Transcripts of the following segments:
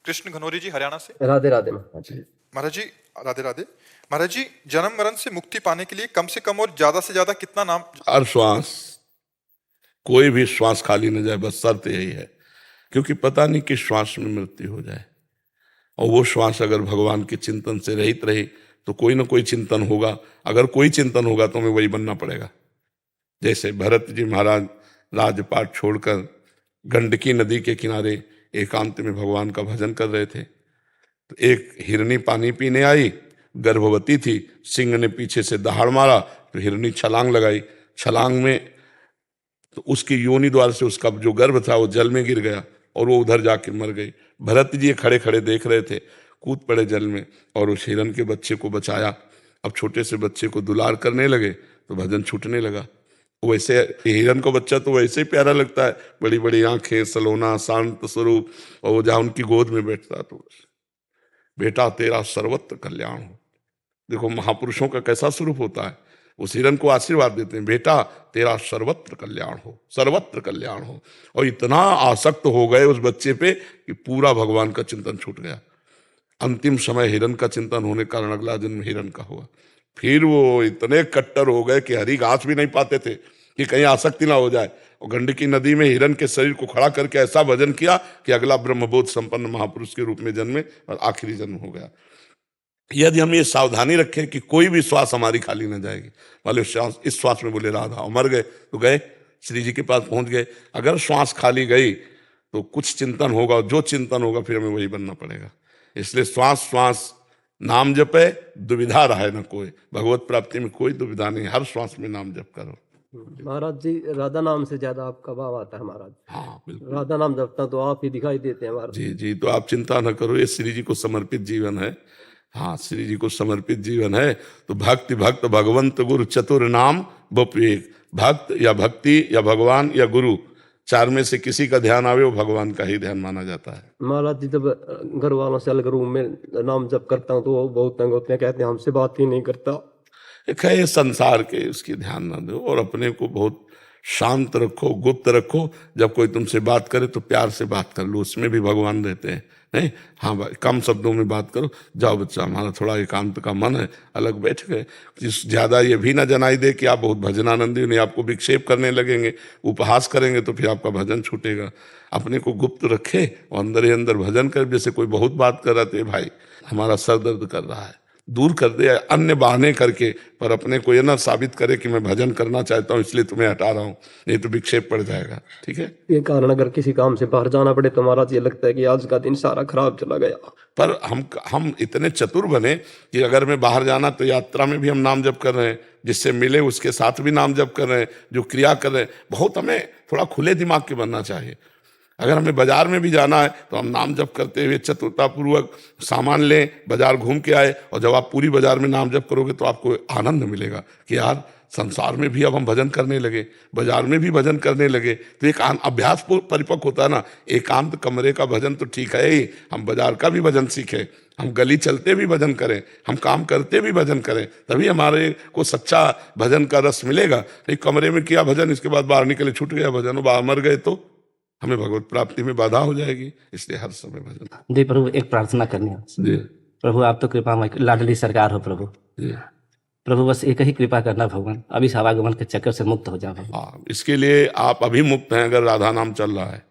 कृष्ण घनौरी जी हरियाणा से। राधे राधे महाराज जी। महाराज जी राधे राधे। महाराज जी, जन्म मरण से मुक्ति पाने के लिए कम से कम और ज्यादा से ज्यादा कितना नाम? हर श्वास, कोई भी श्वास खाली न जाए, बस शर्त यही है, क्योंकि पता नहीं किस श्वास में मृत्यु हो जाए। और वो श्वास अगर भगवान के चिंतन से रहित रही तो कोई ना कोई चिंतन होगा। अगर कोई चिंतन होगा तो हमें वही बनना पड़ेगा। जैसे भरत जी महाराज राजपाट छोड़कर गंडकी नदी के किनारे एकांत में भगवान का भजन कर रहे थे, तो एक हिरनी पानी पीने आई, गर्भवती थी, सिंह ने पीछे से दहाड़ मारा तो हिरनी छलांग लगाई। छलांग में तो उसकी योनि द्वार से उसका जो गर्भ था वो जल में गिर गया और वो उधर जाके मर गई। भरत जी खड़े खड़े देख रहे थे, कूद पड़े जल में और उस हिरन के बच्चे को बचाया। अब छोटे से बच्चे को दुलार करने लगे तो भजन छूटने लगा। वैसे हिरन को बच्चा तो वैसे ही प्यारा लगता है, बड़ी बड़ी आंखें, सलोना, शांत स्वरूप, और वो जहाँ उनकी गोद में बैठता तो बेटा तेरा सर्वत्र कल्याण हो। देखो महापुरुषों का कैसा स्वरूप होता है। उस हिरन को आशीर्वाद देते हैं, बेटा तेरा सर्वत्र कल्याण हो, सर्वत्र कल्याण हो। और इतना आसक्त हो गए उस बच्चे पे कि पूरा भगवान का चिंतन छूट गया। अंतिम समय हिरन का चिंतन होने के कारण अगला जन्म हिरन का हुआ। फिर वो इतने कट्टर हो गए कि हरी घास भी नहीं पाते थे कि कहीं आसक्ति ना हो जाए। और गंडकी नदी में हिरन के शरीर को खड़ा करके ऐसा भजन किया कि अगला ब्रह्मबोध संपन्न महापुरुष के रूप में जन्मे और आखिरी जन्म हो गया। यदि हम ये सावधानी रखें कि कोई भी श्वास हमारी खाली न जाएगी, वाले श्वास इस श्वास में बोले राधा, और मर गए तो गए, श्री जी के पास पहुंच गए। अगर श्वास खाली गई तो कुछ चिंतन होगा, जो चिंतन होगा फिर हमें वही बनना पड़ेगा। इसलिए श्वास श्वास नाम जपे, दुविधा रहे न कोई। भगवत प्राप्ति में कोई दुविधा नहीं, हर श्वास में नाम जप करो। महाराज जी, राधा नाम से ज्यादा आपका भाव आता है महाराज। हाँ बिल्कुल, राधा नाम जपता तो आप ही दिखाई देते हैं महाराज। जी जी, तो आप चिंता न करो, ये श्री जी को समर्पित जीवन है। हाँ, श्री जी को समर्पित जीवन है। तो भक्ति भक्त भगवंत गुरु चतुर नाम बप एक। भक्त या भक्ति या भगवान या गुरु, चार में से किसी का ध्यान आवे वो भगवान का ही ध्यान माना जाता है। महाराज जी, जब घर वालों से अलग रूम में नाम जप करता हूँ तो वो बहुत तंग होते हैं, कहते हैं हमसे बात ही नहीं करता। एक है ये संसार के, उसकी ध्यान ना दो और अपने को बहुत शांत रखो, गुप्त रखो। जब कोई तुमसे बात करे तो प्यार से बात कर लो, उसमें भी भगवान रहते हैं। नहीं, हाँ भाई, कम शब्दों में बात करो। जाओ बच्चा, हमारा थोड़ा एकांत का मन है, अलग बैठ गए। ज्यादा ये भी ना जनाई दे कि आप बहुत भजनानंदी, नहीं आपको विक्षेप करने लगेंगे, उपहास करेंगे तो फिर आपका भजन छूटेगा। अपने को गुप्त रखे और अंदर ही अंदर भजन कर। जैसे कोई बहुत बात कर रहा थे, भाई हमारा सर दर्द कर रहा है, दूर कर दे अन्य बहाने करके, पर अपने को ये ना साबित करे कि मैं भजन करना चाहता हूँ इसलिए तुम्हें हटा रहा हूँ, नहीं तो विक्षेप पड़ जाएगा। ठीक है, ये कारण अगर किसी काम से बाहर जाना पड़े तो महाराज ये लगता है कि आज का दिन सारा खराब चला गया। पर हम इतने चतुर बने कि अगर मैं बाहर जाना तो यात्रा में भी हम नाम जप कर रहे हैं, जिससे मिले उसके साथ भी नाम जप कर रहे हैं, जो क्रिया कर रहे हैं। बहुत हमें थोड़ा खुले दिमाग के बनना चाहिए। अगर हमें बाजार में भी जाना है तो हम नाम जप करते हुए चतुरतापूर्वक सामान लें, बाजार घूम के आए, और जब आप पूरी बाजार में नाम जप करोगे तो आपको आनंद मिलेगा कि यार संसार में भी अब हम भजन करने लगे, बाजार में भी भजन करने लगे। तो एक अभ्यास परिपक्व होता है ना। एकांत कमरे का भजन तो ठीक है ही, हम बाजार का भी भजन सीखें, हम गली चलते भी भजन करें, हम काम करते भी भजन करें, तभी हमारे को सच्चा भजन का रस मिलेगा। नहीं कमरे में किया भजन, इसके बाद बाहर निकले छूट गया भजन, बाहर मर गए तो हमें भगवत प्राप्ति में बाधा हो जाएगी। इसलिए हर समय भजन। जी प्रभु, एक प्रार्थना करनी है। जी प्रभु, आप तो कृपा लाडली सरकार हो प्रभु। जी प्रभु, बस एक ही कृपा करना भगवान, अभी इस आवागमन के चक्कर से मुक्त हो जाओ भगवान। हाँ, इसके लिए आप अभी मुक्त हैं। अगर राधा नाम चल रहा है,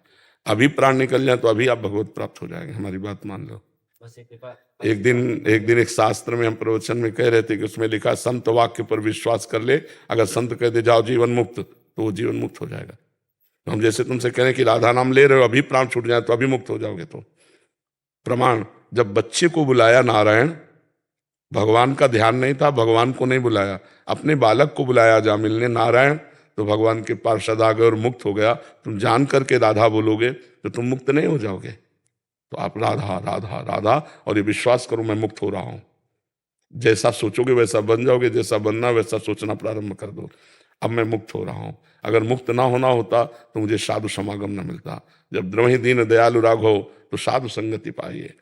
अभी प्राण निकल जाए तो अभी आप भगवत प्राप्त हो जाएंगे। हमारी बात मान लो। बस एक कृपा। एक दिन एक शास्त्र में हम प्रवचन में कह रहे थे कि उसमें लिखा संत वाक्य पर विश्वास कर ले, अगर संत कह दे जाओ जीवन मुक्त तो वो जीवन मुक्त हो जाएगा। तो हम जैसे तुमसे कह रहे हैं कि राधा नाम ले रहे हो, अभी प्राण छूट जाए तो अभी मुक्त हो जाओगे। तो प्रमाण, जब बच्चे को बुलाया नारायण, भगवान का ध्यान नहीं था, भगवान को नहीं बुलाया, अपने बालक को बुलाया जा मिलने नारायण, तो भगवान के पार्षद आ गए और मुक्त हो गया। तुम जान करके राधा बोलोगे तो तुम मुक्त नहीं हो जाओगे। तो आप राधा राधा राधा, और ये विश्वास करो मैं मुक्त हो रहा हूं। जैसा सोचोगे वैसा बन जाओगे, जैसा बनना वैसा सोचना प्रारंभ कर दो। अब मैं मुक्त हो रहा हूं। अगर मुक्त ना होना होता तो मुझे साधु समागम न मिलता। जब द्रवहि दीन दयालु राघव तो साधु संगति पाइए।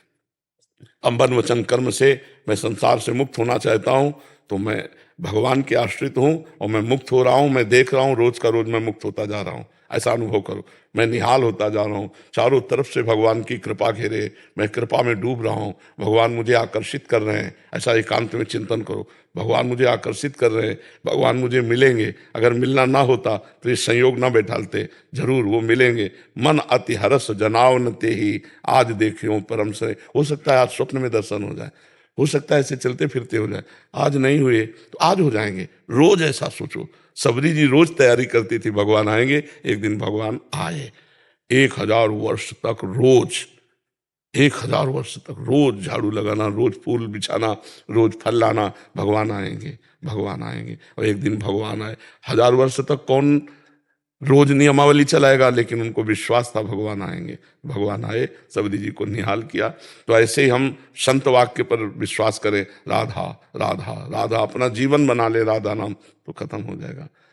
अंबन वचन कर्म से मैं संसार से मुक्त होना चाहता हूं, तो मैं भगवान के आश्रित हूं और मैं मुक्त हो रहा हूं। मैं देख रहा हूं रोज का रोज मैं मुक्त होता जा रहा हूं। ऐसा अनुभव करो। मैं निहाल होता जा रहा हूँ, चारों तरफ से भगवान की कृपा घेरे, मैं कृपा में डूब रहा हूँ, भगवान मुझे आकर्षित कर रहे हैं, ऐसा एकांत में चिंतन करो। भगवान मुझे आकर्षित कर रहे हैं, भगवान मुझे मिलेंगे। अगर मिलना ना होता तो ये संयोग ना बैठालते, जरूर वो मिलेंगे। मन अति हरस जनाव न तेहि, आज देखियो परम से। हो सकता है आज स्वप्न में दर्शन हो जाए, हो सकता है ऐसे चलते फिरते हो जाए। आज नहीं हुए तो आज हो जाएंगे। रोज ऐसा सोचो। सबरी जी रोज तैयारी करती थी, भगवान आएंगे। एक दिन भगवान आए। 1000 वर्ष तक रोज, 1000 वर्ष तक रोज झाड़ू लगाना, रोज फूल बिछाना, रोज फल लाना, भगवान आएंगे, भगवान आएंगे। और एक दिन भगवान आए। 1000 वर्ष तक कौन रोज नियमावली चलाएगा, लेकिन उनको विश्वास था भगवान आएंगे। भगवान आए, सबरी जी को निहाल किया। तो ऐसे ही हम संत वाक्य पर विश्वास करें, राधा राधा राधा, अपना जीवन बना ले राधा नाम, तो खत्म हो जाएगा।